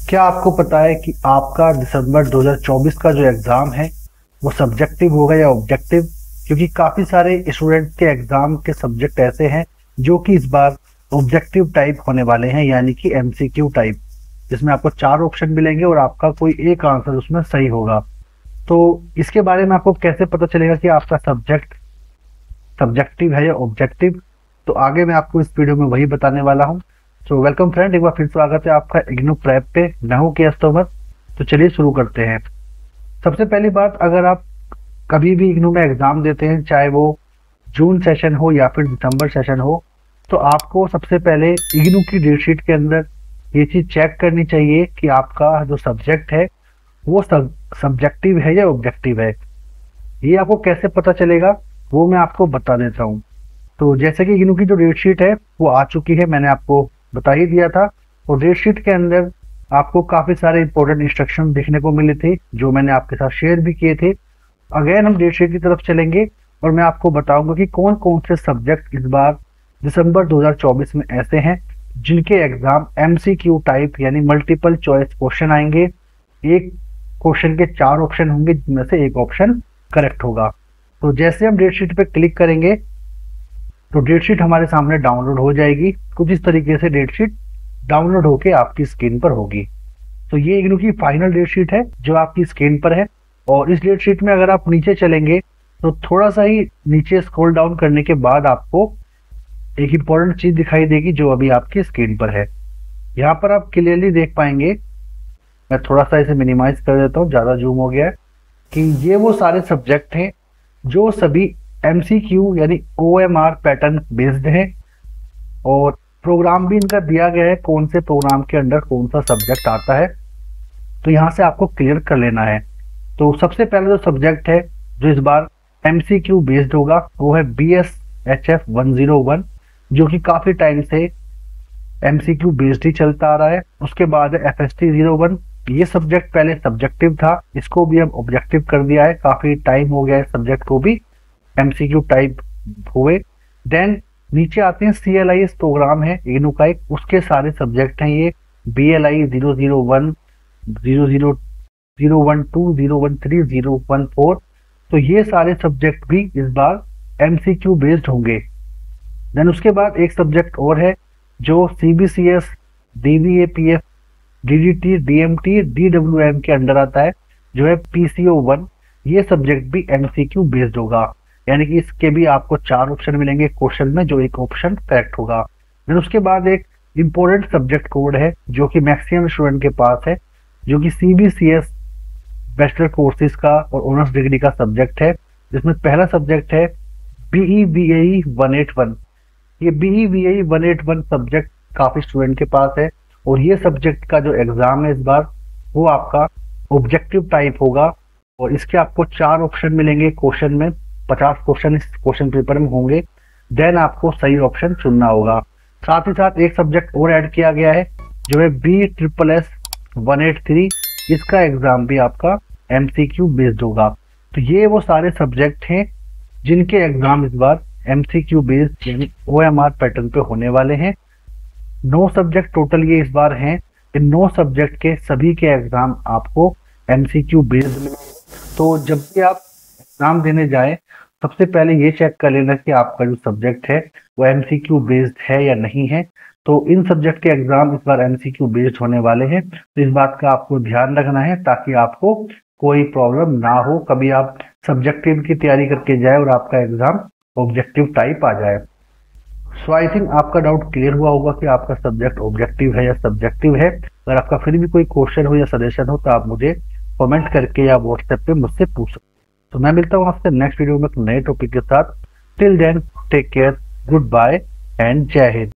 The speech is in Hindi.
क्या आपको पता है कि आपका दिसंबर 2024 का जो एग्ज़ाम है वो सब्जेक्टिव होगा या ऑब्जेक्टिव? क्योंकि काफ़ी सारे स्टूडेंट के एग्ज़ाम के सब्जेक्ट ऐसे हैं जो कि इस बार ऑब्जेक्टिव टाइप होने वाले हैं, यानी कि एमसीक्यू टाइप, जिसमें आपको 4 ऑप्शन मिलेंगे और आपका कोई एक आंसर उसमें सही होगा। तो इसके बारे में आपको कैसे पता चलेगा कि आपका सब्जेक्ट सब्जेक्टिव है या ऑब्जेक्टिव? तो आगे मैं आपको इस वीडियो में वही बताने वाला हूँ। तो वेलकम फ्रेंड, एक बार फिर स्वागत है आपका इग्नू प्रेप पे। मैं हूँ के तोमर। तो चलिए शुरू करते हैं। सबसे पहली बात, अगर आप कभी भी इग्नू में एग्जाम देते हैं, चाहे वो जून सेशन हो या फिर दिसंबर सेशन हो, तो आपको सबसे पहले इग्नू की डेट शीट के अंदर ये चीज चेक करनी चाहिए कि आपका जो सब्जेक्ट है वो सब्जेक्टिव है या ऑब्जेक्टिव है। ये आपको कैसे पता चलेगा वो मैं आपको बता देता हूँ। तो जैसे कि इग्नू की जो डेट शीट है वो आ चुकी है, मैंने आपको बता ही दिया था। और डेट शीट के अंदर आपको काफी सारे इंपॉर्टेंट इंस्ट्रक्शन देखने को मिले थे जो मैंने आपके साथ शेयर भी किए थे। अगेन हम डेट शीट की तरफ चलेंगे और मैं आपको बताऊंगा कि कौन कौन से सब्जेक्ट इस बार दिसंबर 2024 में ऐसे हैं जिनके एग्जाम एमसीक्यू टाइप यानी मल्टीपल चॉइस क्वेश्चन आएंगे। एक क्वेश्चन के 4 ऑप्शन होंगे जिनमें से एक ऑप्शन करेक्ट होगा। तो जैसे हम डेट शीट पे क्लिक करेंगे तो डेट शीट हमारे सामने डाउनलोड हो जाएगी। कुछ इस तरीके से डेट शीट डाउनलोड होके आपकी स्क्रीन पर होगी। तो ये इग्नू की फाइनल डेट शीट है जो आपकी स्क्रीन पर है। और इस डेट शीट में अगर आप नीचे चलेंगे तो थोड़ा सा ही नीचे स्क्रॉल डाउन करने के बाद आपको एक इंपॉर्टेंट चीज दिखाई देगी जो अभी आपकी स्क्रीन पर है। यहाँ पर आप क्लियरली देख पाएंगे, मैं थोड़ा सा इसे मिनिमाइज कर देता हूँ, ज्यादा जूम हो गया है, कि ये वो सारे सब्जेक्ट हैं जो सभी एमसीक्यू यानी ओएमआर पैटर्न बेस्ड है। और प्रोग्राम भी इनका दिया गया है, कौन से प्रोग्राम के अंडर कौन सा सब्जेक्ट आता है। तो यहाँ से आपको क्लियर कर लेना है। तो सबसे पहले जो सब्जेक्ट है जो इस बार एमसीक्यू बेस्ड होगा वो है BSHF 101, जो कि काफी टाइम से एमसीक्यू बेस्ड ही चलता आ रहा है। उसके बाद है FST 01, ये सब्जेक्ट पहले सब्जेक्टिव था, इसको भी हम ऑब्जेक्टिव कर दिया है, काफी टाइम हो गया है सब्जेक्ट को भी एमसीक्यू टाइप हुए। देन नीचे आते हैं CLIS प्रोग्राम है इग्नू का एक, उसके सारे सब्जेक्ट हैं ये BLI 001, 000, 012, 013, 014। तो ये सारे सब्जेक्ट भी इस बार एमसीक्यू बेस्ड होंगे। देन उसके बाद एक सब्जेक्ट और है जो CBCS, DVAPF, DDT, DMT, DWM के अंडर आता है, जो है PCO1। ये सब्जेक्ट भी एमसीक्यू बेस्ड होगा, यानी कि इसके भी आपको 4 ऑप्शन मिलेंगे क्वेश्चन में, जो एक ऑप्शन करेक्ट होगा। फिर उसके बाद एक इंपॉर्टेंट सब्जेक्ट कोड है जो कि मैक्सिमम स्टूडेंट के पास है, जो कि CBCS बैचलर कोर्सेज का और ऑनर्स डिग्री का सब्जेक्ट है, जिसमें पहला सब्जेक्ट है BEVAE 181। ये BEVAE 181 सब्जेक्ट काफी स्टूडेंट के पास है और ये सब्जेक्ट का जो एग्जाम है इस बार वो आपका ऑब्जेक्टिव टाइप होगा। और इसके आपको 4 ऑप्शन मिलेंगे क्वेश्चन में, 50 क्वेश्चन इस क्वेश्चन पेपर में होंगे। देन आपको सही ऑप्शन चुनना होगा। साथ ही साथ एक सब्जेक्ट और ऐड किया गया है जो है BSSS 183, इसका एग्जाम भी आपका एमसीक्यू बेस्ड होगा। तो ये वो सारे सब्जेक्ट हैं जिनके एग्जाम इस बार एमसीक्यू बेस्ड यानी OMR पैटर्न पे होने वाले हैं। 9 सब्जेक्ट टोटल ये इस बार हैं। इन 9 सब्जेक्ट के सभी के एग्जाम आपको एमसीक्यू बेस्ड मिलेंगे। तो जब भी आप एग्जाम देने जाए सबसे पहले ये चेक कर लेना कि आपका जो सब्जेक्ट है वो एमसीक्यू बेस्ड है या नहीं है। तो इन सब्जेक्ट के एग्जाम इस बार एमसीक्यू बेस्ड होने वाले हैं, तो इस बात का आपको ध्यान रखना है ताकि आपको कोई प्रॉब्लम ना हो, कभी आप सब्जेक्टिव की तैयारी करके जाए और आपका एग्जाम ऑब्जेक्टिव टाइप आ जाए। सो आई थिंक आपका डाउट क्लियर हुआ होगा कि आपका सब्जेक्ट ऑब्जेक्टिव है या सब्जेक्टिव है। अगर आपका फिर भी कोई क्वेश्चन हो या सजेशन हो तो आप मुझे कमेंट करके या व्हाट्सएप पे मुझसे पूछ सकते। तो मैं मिलता हूँ आपसे नेक्स्ट वीडियो में एक नए टॉपिक के साथ। Till then take care, good bye and जय हिंद।